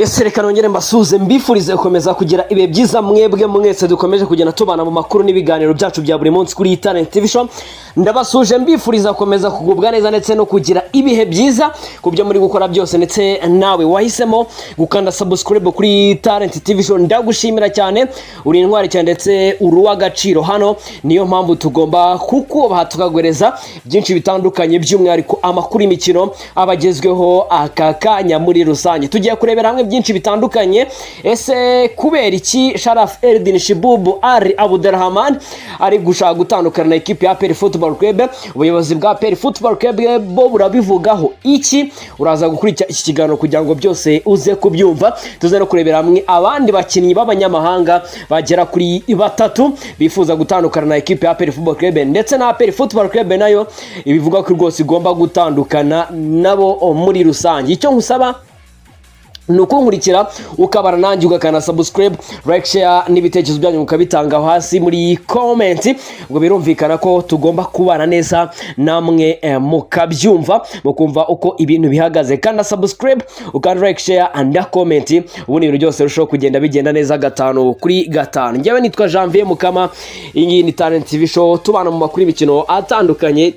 Ese reka nongere mbasuze mbifurize gukomeza kugira ibihe byiza mwebwe mwese dukomeje kugenda tubana mu makuru n'ibiganiro byacu bya buri munsi kuri Talent TV Show. Ndabasuje mbifuriza gukomeza kugubwa neza ndetse no kugira ibihe byiza ku byo muri gukora byose, ndetse nawe wahisemo gukanda subscribe kuri Talent TV Show. Ndagushimira cyane, uri intwari cyane ndetse uruwa gaciro hano. Niyo mpamvu tugomba kukubaha tukagwereza byinshi bitandukanye, by'umwihariko amakuru y'imikino abagezweho aka kanya muri rusange. Tugiye kurebera hamwe byinshi bitandukanye. Ese kubera iki Sharaf Eldin Shibubu Ali Abdurrahman ari gushaka gutandukana na equipe ya APR Football Club? Ubuyobozi bwa APR Football Club bo burabivugaho iki? Uraza gukurikira iki kiganiro kugira ngo byose uze kubyumva. Tuze no kurebera hamwe abandi bakinnyi b'abanyamahanga bagera kuri 3 bifuza gutandukana na equipe ya APR Football Club, ndetse na APR Football Club nayo ibivuga ko rwose igomba gutandukana nabo muri rusange. Icyo nkusaba nuko nkurikira ukabara nanjye ugakana subscribe, like, share n'ibitekerezo byanyu mukabitanga hasi muri comment. Ubwo birumvikana ko tugomba kubana neza namwe mukabyumva, mukumva uko ibintu bihagaze. Kandi subscribe, ukanda like, share and comment, ubundi ibintu byose rushaho kugenda bigenda neza 5 kuri 5. Njyewe nitwa Janvier Mukama, iyi ni Talent TV Show, tubana mu makuru y'imikino atandukanye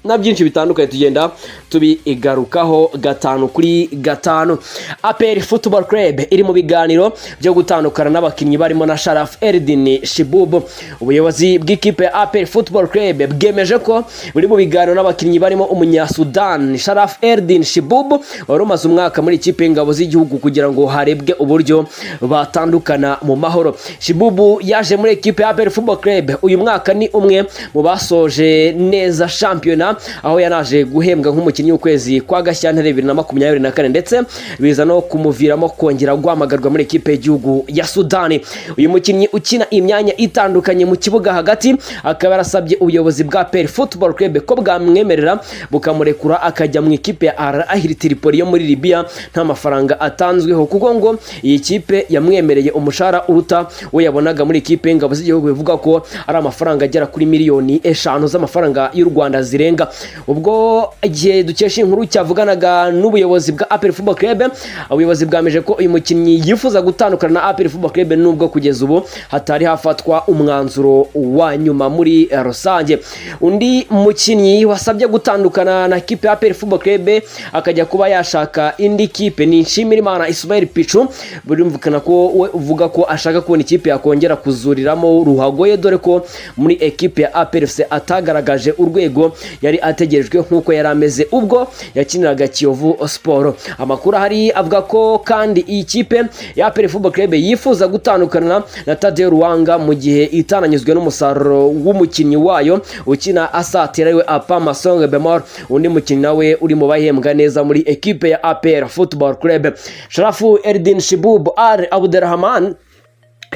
na byinshi bitandukanye tugenda tubigarukaho 5 kuri 5. APR Football Club iri mu biganiro byo gutandukana n'abakinnyi barimo na Sharaf Eldin Shibubu. Ubuyobozi bw'ikipe ya APR Football Club bwemeje ko buri mu biganiro n'abakinnyi barimo umunya-Sudan Sharaf Eldin Shibubu wari umaze umwaka muri ikipe y'ingabo z'igihugu kugira ngo harebwe uburyo batandukana mu mahoro. Shibubu yaje muri ikipe ya APR Football Club uyu mwaka ni umwe mu basoje neza shampiyona, aho yanaje guhembwa nk'umukinnyi w'ukwezi kwa Gashyantare 2024, ndetse biza no kumuviramo kongera guhamagarwa muri ekipe y'igihugu ya Sudani. Uyu mukinnyi ukina imyanya itandukanye mu kibuga hagati akaba yarasabye ubuyobozi bwa APR Football Club ko bwamwemerera bukamurekura akajya mu ikipe ya Al Ahly Tripoli yo muri Libya nta mafaranga atanzweho, kuko ngo iyi kipe yamwemereye umushahara uruta we yabonaga muri ikipe y'ingabo z'igihugu, bivuga ko ari amafaranga agera kuri miliyoni 5 z'amafaranga y'u Rwanda zirenga. Ubwo igihe dukesha inkuru cyavuganaga n'ubuyobozi bwa APR Football Club, ubuyobozi bwameje ko uyu mukinnyi yifuza gutandukana na APR Football Club, nubwo kugeza ubu hatari hafatwa umwanzuro wa nyuma muri rusange. Undi mukinnyi wasabye gutandukana na kipe ya APR Football Club akajya kuba yashaka indi kipe ni Nshimirimana Ismail Pichu. Birumvikana ko we uvuga ko ashaka kubona ikipe yakongera kuzuriramo ruhagoye, dore ko muri ekipe ya APR FC atagaragaje urwego yari ategerejwe nk'uko yari ameze ubwo yakiniraga Kiyovu Sport. Amakuru ahari avuga ko kandi iyi kipe ya APR Football Club yifuza gutandukana na Tadeo Ruwanga mu gihe itananyuzwe n'umusaruro w'umukinnyi wayo ukina asatira we Apama Song Bemor, undi mukinnyi nawe uri mu bahembwa neza muri ekipe ya APR Football Club. Sharafu Eldin Shibubu Ali Abdurrahman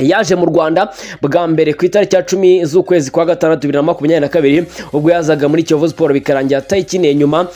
yaje mu Rwanda bwa mbere ku itariki ya 10 z'ukwezi kwa 6 2022, ubwo yazaga muri Kiyovu Sport bikarangira atayikiniye nyuma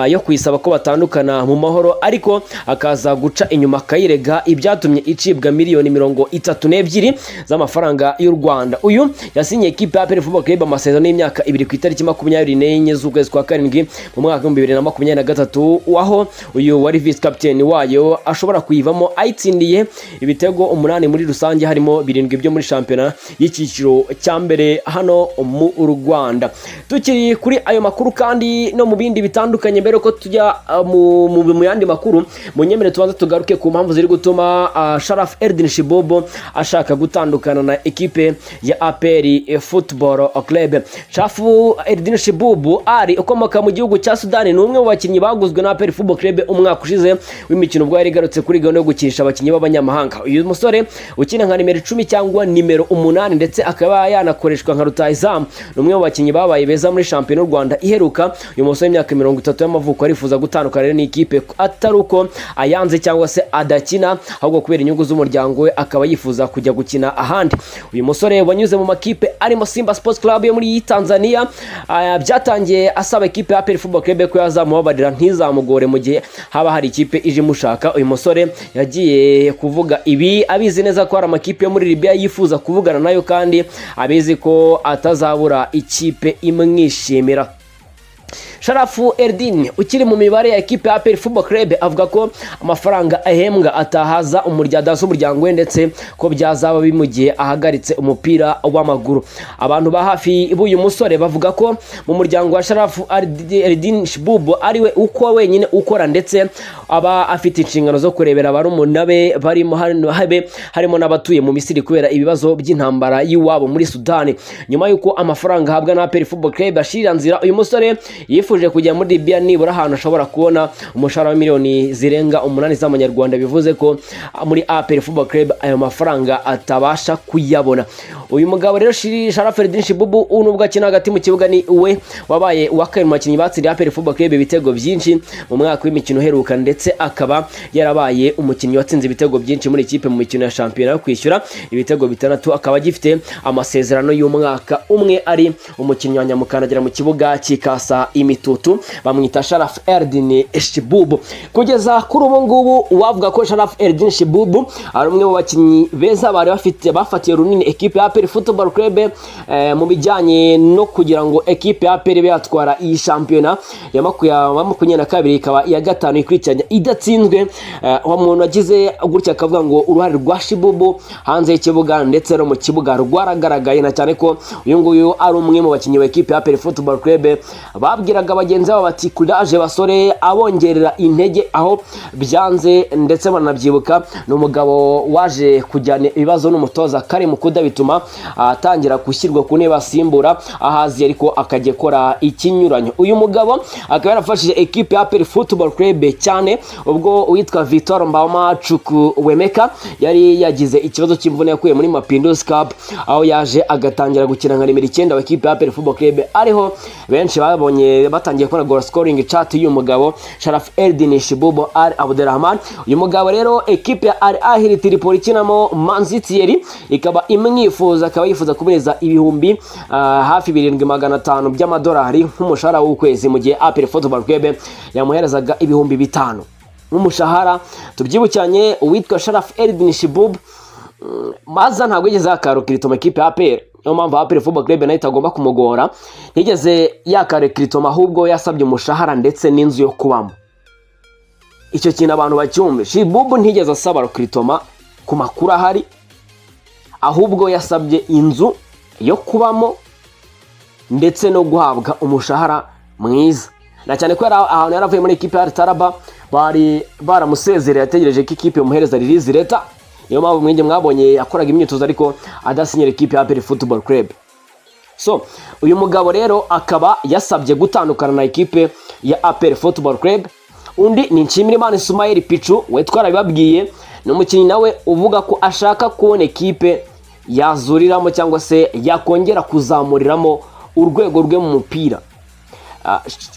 yo kwisaba ko batandukana mu mahoro, ariko akaza guca inyuma kayirega ibyatumye icibwa miliyoni 32 z'amafaranga y'u Rwanda. Uyu yasinye ekipe ya APR Football Club amasezerano y'imyaka 2 ku itariki 24 z'ukwezi kwa 7 mu mwaka wa 2023, aho uyu wari vice captain wayo ashobora kuyivamo ayitsindiye ibitego 8 muri rusange, harimo 7 byo muri shampiyona y'icyiciro cya mbere hano mu Rwanda. Tukiri kuri ayo makuru kandi no mu bindi bitandukanye, mbere ko tujya mu yandi makuru, munyemere tubanza tugaruke ku mpamvu ziri gutuma Sharaf Eldin Shibubu ashaka gutandukana na ekipe ya APR Football Club. Sharaf Eldin Shibubu Ali ukomoka mu gihugu cya Sudani ni umwe mu bakinnyi baguzwe na APR Football Club umwaka ushize w'imikino, ubwo yari garutse kuri gahunda yo gukinisha abakinnyi b'abanyamahanga. Uyu musore ukina nka nimero 10 cyangwa nimero 8, ndetse akaba yanakoreshwa nka rutahizamu, ni umwe mu bakinnyi babaye beza muri shampiyona y'u Rwanda iheruka. Uyu musore w'imyaka 30 y'amavuko arifuza gutandukana n'ikipe atari uko ayanze cyangwa se adakina, ahubwo kubera inyungu z'umuryango we akaba yifuza kujya gukina ahandi. Uyu musore wanyuze mu makipe arimo Simba Sports Club yo muri Tanzania, byatangiye asaba ikipe ya APR Football Club ko yazamubabarira ntizamugore mu gihe haba hari ikipe ije mushaka. Uyu musore yagiye kuvuga ibi abizi neza ko hari amakipe yo muri Libya yifuza kuvugana nayo, kandi abizi ko atazabura ikipe imwishimira. Sharafu Eldin ukiri mu mibare ya ekipe ya APR Football Club avuga ko amafaranga ahembwa atahaza umuryango we ndetse ko byazaba bimugiye ahagaritse umupira w'amaguru. Abantu ba hafi b'uyu musore bavuga ko mu muryango wa Sharafu Eldin Shibubu ariwe uko wenyine ukora ndetse aba afite inshingano zo kurebera barumuna be harimo n'abatuye mu Misiri kubera ibibazo by'intambara y'iwabo muri Sudani. Nyuma yuko amafaranga ahabwa na APR Football Club ashira nzira, uyu musore yifuje kujya muri Libya nibura ahantu ashobora kubona umushahara wa miliyoni zirenga 8 z'amanyarwanda, bivuze ko muri APR Football Club ayo mafaranga atabasha kuyabona. Uyu mugabo rero Sharafu Eldin Shibubu nubwo akina hagati mu kibuga ni we wabaye uwakari mu bakinnyi batsiriye APR Football Club ibitego byinshi mu mwaka w'imikino uheruka, ndetse akaba yarabaye umukinnyi watsinze ibitego byinshi muri ikipe mu mikino ya shampiyona yo kwishyura ibitego 6, akaba gifite amasezerano y'umwaka umwe, ari umukinnyi wa nyamukandagira mu kibuga cy'ikasa imitutu, bamwita Sharafu Eldin Shibubu. Kugeza kuri ubu ngubu wavuga ko Sharafu Eldin Shibubu ari umwe mu bakinnyi beza bari bafatiye runini ekipe ya APR Football Club mu bijyanye no kugira ngo ekipe ya APR yatwara iyi shampiyona ya 2022 ikaba iya gatanu ikurikiranye idatsinzwe. Umuntu wagize gutya akavuga ngo uruhare rwa Shibubu hanze y'ikibuga ndetse no mu kibuga rwaragaragaye, na cyane ko uyu nguyu ari umwe mu bakinnyi ba ekipe ya APR Football Club babwiraga bagenzi babo bati kuraje basore, abongerera intege aho byanze, ndetse banabyibuka n'umugabo waje kujyana ibibazo n'umutoza Karim Kuda bituma atangira gushyirwa ku ntebe asimbura ahazi ariko akagekora ikinyuranyo. Uyu mugabo akaba yarafashije ekipe ya APR Football Club cyane ubwo witwa Victor Mbama Chukwuemeka yari yagize ikibazo cy'imvune yakuye muri Mapinduzi Cup, aho yaje agatangira gukina nka nimero 9 wa ekipe ya APR Football Club, ariho benshi babonye batangiye kubona goal scoring chart y'uyu mugabo Sharafu Eldin Shibubu Al Abdurrahman. Uyu mugabo rero ekipe ya Al Ahly Tripoli ikinamo Manzi Thierry ikaba imwifuza, akaba yifuza kuboneza ibihumbi hafi 7500 by'amadolari nk'umushahara w'ukwezi, mu gihe APR Football Club yamuherezaga ibihumbi 5 nk'umushahara. Tubyibukanye uwitwa Sharafu Eldin Shibubu maza ntabwo yigeze yakarukirita mu ekipe ya APR, niyo mpamvu APR Football Club nayo itagomba kumugora, ntigeze yakarukirita ahubwo yasabye umushahara ndetse n'inzu yo kubamo. Icyo kintu abantu bacyumve, Shibubu ntigeze asaba rukritoma ku makuru ahari, ahubwo yasabye inzu yo kubamo ndetse no guhabwa umushahara mwiza, na cyane ko ahantu yaravuye muri ekipe ya Taraba bari baramusezereye yategereje ko ikipe umuhereza release leta, niyo mpamvu mwenge mwabonye akoraga imyitozo ariko adasinyira ekipe ya APR Football Club. So uyu mugabo rero akaba yasabye gutandukana na ekipe ya APR Football Club. Undi ni Nshimirimana Ismail Pichu, we twarabibabwiye, ni umukinnyi nawe uvuga ko ashaka kubona ekipe yazuriramo cyangwa se yakongera kuzamuriramo urwego rwe mu mupira.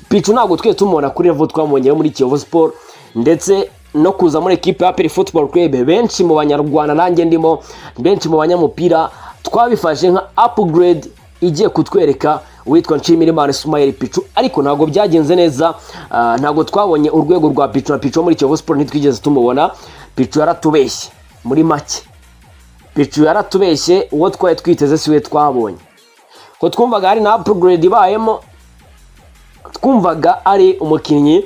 Pichu ntabwo twe tumubona kuri level twamubonye muri Kiyovu Sport ndetse no kuza muri ekipe ya APR Football Club. Benshi mu banyarwanda nanjye ndimo, benshi mu banyamupira twabifashe nka upgrade igiye kutwereka witwa Nshimirimana Ismail Pichu, ariko ntabwo byagenze neza. Ntabwo twabonye urwego rwa Pichu na Pichu muri Kiyovu Sport ntitwigeze tumubona. Pichu yaratubeshye muri make, Pichu yaratubeshye, uwo twaye twiteze siwe twabonye. Ko twumvaga hari na upgrade ibayemo, twumvaga ari umukinnyi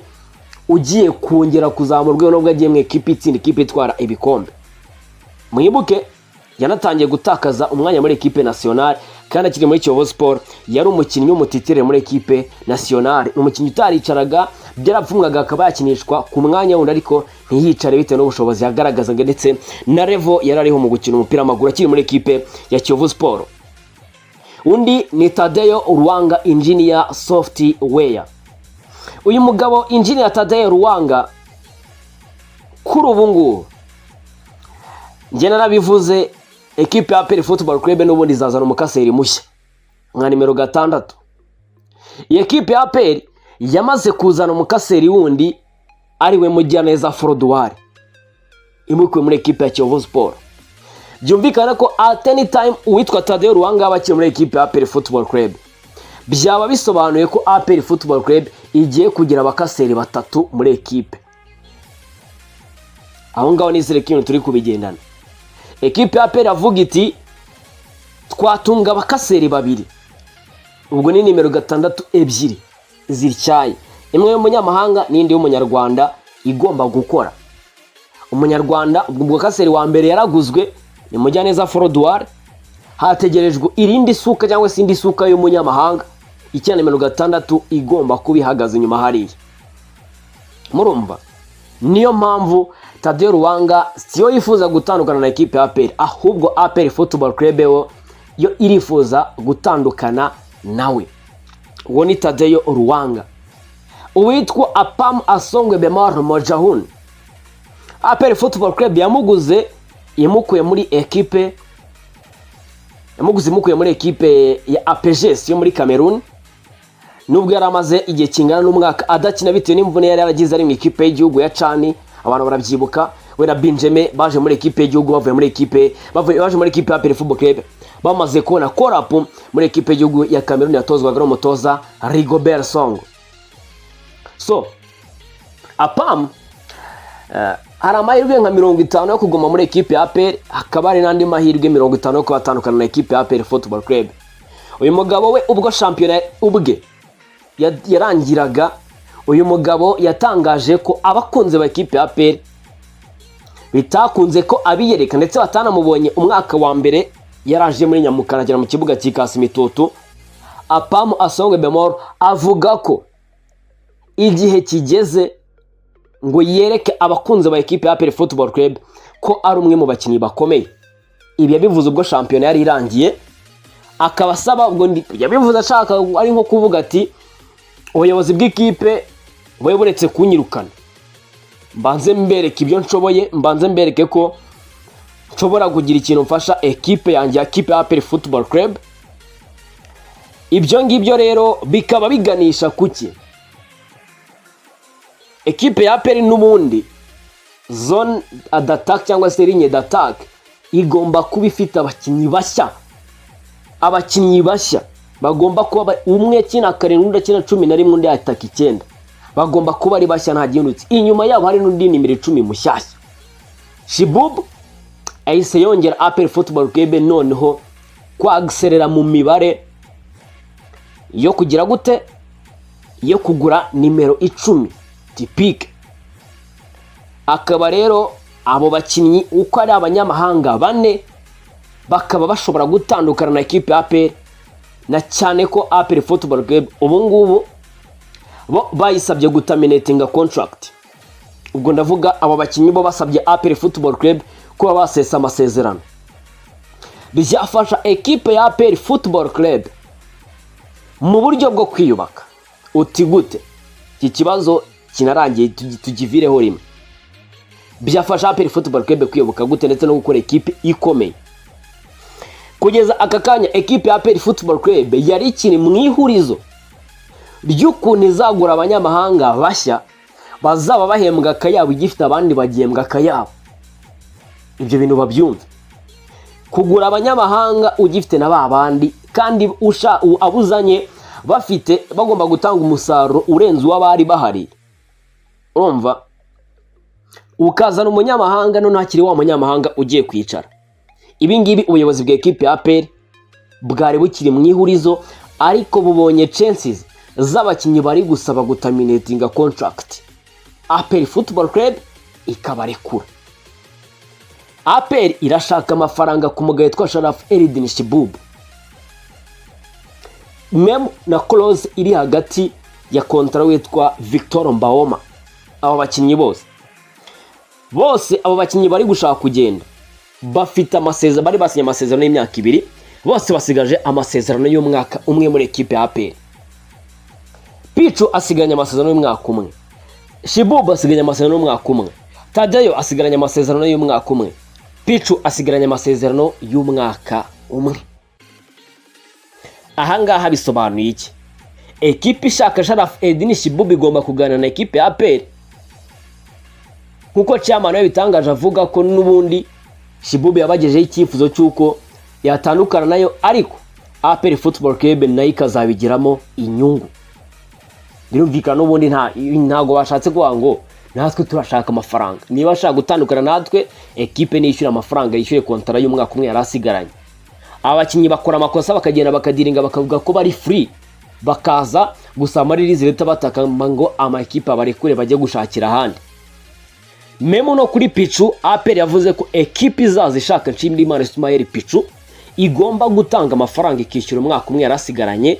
ugiye kongera kuzamurwa nubwo agiye mu ekipe itsinda, ikipe itwara ibikombe. Mwibuke yanatangiye gutakaza umwanya muri ekipe nationale kandi akiri muri Kiyovu Sport yari umukinnyi w'umutitire muri ekipe nationale, umukinnyi utaricaraga, byarapfumwaga akaba yakinishwa ku mwanya wundi ariko ntiyicare bitewe n'ubushobozi yagaragazaga ndetse na level yarariho mu gukina umupira w'amaguru akiri muri ekipe ya Kiyovu Sport. Undi ni Tadeo Ruwanga Engineer Software. Uyu mugabo Engineer Tadeo Ruwanga kuri ubu ngubu njye narabivuze, ekipe ya APR Football Club n'ubundi izazana umukaseri mushya nka nimero 6. Iyi ekipe ya APR yamaze kuzana umukaseri wundi ariwe Mujyaneza Frodouard imukuye muri ekipe ya Kiyovu Sport. Byumvikana ko at any time uwitwa Tadeo Ruwanga abakiri muri ekipe ya APR Football Club, byaba bisobanuye ko APR Football Club igiye kugira abakaseri 3 muri ekipe. Aho ngaho nizere kintu turi kubigendana. Ekipe ya APR avuga iti twatunga abakaseri 2, ubwo ni nimero 6 ebyiri zityaye, imwe y'umunyamahanga n'indi y'umunyarwanda igomba gukora. Umunyarwanda ubwo kaseri wa mbere yaraguzwe ni Mujyaneza Frodouard, hategerejwe irindi suka cyangwa se indi suka y'umunyamahanga icyana 6 igomba kubihagaze nyuma hariya. Murumva niyo mpamvu Tadeo Ruwanga siyo yifuza gutandukana na ekipe ya APR, ahubwo APR Football Club yo irifuza gutandukana nawe. Uwo ni Tadeo Ruwanga. Uwitwa Apam Asongwe Bemar Mojahun, APR Football Club yamuguze imukuye muri ekipe ya APGS yo muri Cameroon, nubwo yaramaze igihe kingana n'umwaka adakina bitewe n'imvune yari yaragize ari mu ekipe y'igihugu ya Chani. Abantu barabyibuka we na Benjamin baje muri ekipe y'igihugu baje muri ekipe ya APR Football Club bamaze kubona korapu muri ekipe y'igihugu ya Cameroon yatozwaga n'umutoza Rigobert Song. So Apam hari amahirwe nka 50 yo kuguma muri ekipe ya APR, hakaba hari n'andi mahirwe 50 yo kubatandukana na ekipe ya APR Football Club. Uyu mugabo we ubwo shampiyona ubwe yarangiraga, uyu mugabo yatangaje ko abakunze ba ekipe ya APR bitakunze ko abiyereka ndetse batanamubonye umwaka wa mbere yaraje muri Nyamukanagera mu kibuga cy'Ikasi Mitutu. Apam Asongwe Bemor avuga ko igihe kigeze ngo yereke abakunze ba ekipe ya APR Football Club ko ari umwe mu bakinnyi bakomeye. Ibi yabivuze ubwo shampiyona yari irangiye, akabasaba ubwo yabivuze ashaka ari nko kuvuga ati ubuyobozi bw'ikipe buretse kunyirukana, mbanze mbereke ibyo nshoboye, mbanze mbereke ko nshobora kugira ikintu mfasha ekipe yanjye ya ekipe ya APR Football Club. Ibyo ngibyo rero bikaba biganisha kuki ekipe ya APR n'ubundi zone d'attaque cyangwa se ligne d'attaque igomba kuba ifite abakinnyi bashya bagomba kuba umwe kina 7 undi kina 11 undi ataka 9, bagomba kuba ari bashya nta gihindutse. Inyuma yabo hari n'undi nimero 10 mushyashya. Shibub ahise yongera APR Football Club noneho kwagserera mu mibare yo kugira gute, yo kugura nimero 10 typique. Akaba rero abo bakinnyi uko ari abanyamahanga 4 bakaba bashobora gutandukana na ekipe ya APR, na cyane ko APR Football Club ubu ngubu bo bayisabye gutaminatinga contract. Ubwo ndavuga abo bakinnyi bo basabye APR Football Club ko basesa amasezerano. Bizafasha ekipe ya APR Football Club mu buryo bwo kwiyubaka. Uti gute? Iki kibazo kinarangiye tugivireho rimwe. Byafasha APR Football Club kwiyubaka gute ndetse no gukora ekipe ikomeye. Kugeza aka kanya ekipe ya APR Football Club yari ikiri mu ihurizo ry'ukuntu izagura abanyamahanga bashya bazaba bahembwa akayabo igifite abandi bagihembwa akayabo. Ibyo bintu babyumva. Kugura abanyamahanga ugifite na babandi kandi abuzanye bafite bagomba gutanga umusaruro urenze uw'abari bahari. Urumva? Ukazana umunyamahanga none hakiri wa munyamahanga ugiye kwicara. Ibi ngibi ubuyobozi bwa ekipe ya APR bwari bukiri mu ihurizo, ariko bubonye chances z'abakinnyi bari gusaba gutaminatinga contract. APR Football Club ikabarekura. APR irashaka amafaranga ku mugabo witwa Sharaf Eldin Shibub. Mem na clause iri hagati ya kontra witwa Victor Mbaoma. Abo bakinnyi bose abo bakinnyi bari gushaka kugenda bafite amasezerano, bari basinye amasezerano y'imyaka 2, bose basigaje amasezerano y'umwaka umwe muri ekipe ya APR. Pichu asiganya amasezerano y'umwaka umwe, Shibub asiganya amasezerano y'umwaka umwe, Tadeo asiganya amasezerano y'umwaka umwe, Pichu asigaranya amasezerano y'umwaka umwe. Ahangaha bisobanuye iki? Ekipe ishaka Sharaf Eldin Shibub igomba kuganira na ekipe ya APR, kuko chairman we bitangaje avuga ko n'ubundi Shibub yabagejeje icyifuzo cyuko yatandukana nayo, ariko APR Football Club nayo ikazabigiramo inyungu. Birumvikana n'ubundi ntago bashatse kuvuga ngo natwe turashaka amafaranga. Niba ashaka gutandukana natwe, ekipe nishyura amafaranga yishyure kontara y'umwaka umwe yarasigaranye. Abakinnyi bakora amakosa bakagenda bakadiringa bakavuga ko bari free, bakaza gusa amaririzi leta batakamba ngo amakipe abarekure bajye gushakira ahandi. Memo no kuri Pichu, APR yavuze ko ekipe izaza ishaka Nshimiyimana Ismael Pichu igomba gutanga amafaranga ikishyura umwaka umwe yarasigaranye.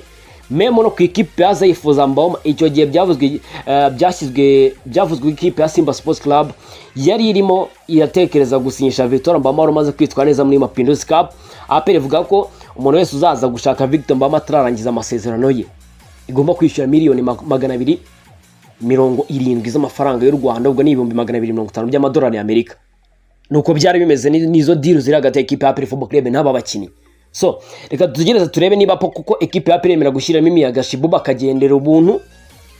Memo no ku ikipe yaza yifuza Mboma, icyo gihe byavuzwe ikipe ya Simba Sports Club yari irimo iratekereza gusinyisha Victor Mboma umaze kwitwara neza muri Mapinduzi Cup. APR ivuga ko umuntu wese uzaza gushaka Victor Mboma atararangiza amasezerano ye igomba kwishyura miliyoni 270 z'amafaranga y'u Rwanda, ubwo ni 250 by'amadolari y'Amerika. Nuko byari bimeze nizo deal ziri hagati y'ekipe ya APR Football Club n'aba bakinnyi. So reka tugereza turebe niba kuko ekipe ya APR yemera gushyiramo imiyaga Shibu bakagendera ubuntu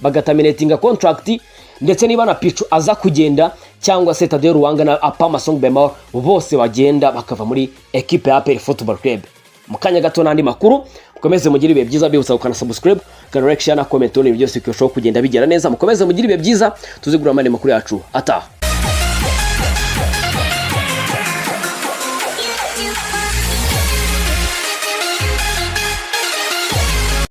bagataminatinga contract, ndetse niba na Pichu aza kugenda cyangwa se Tadeo Ruwanga na Apama Song Bema bose bagenda bakava muri ekipe ya APR Football Club. Mukanya gato n'andi makuru, mukomeze mugire ibihe byiza, bibutsa gukana subscribe, kana like, share na comment, on byose byoshoboka kugenda bigera neza. Mukomeze mugire ibihe byiza, tuzigura amane makuru yacu ataha.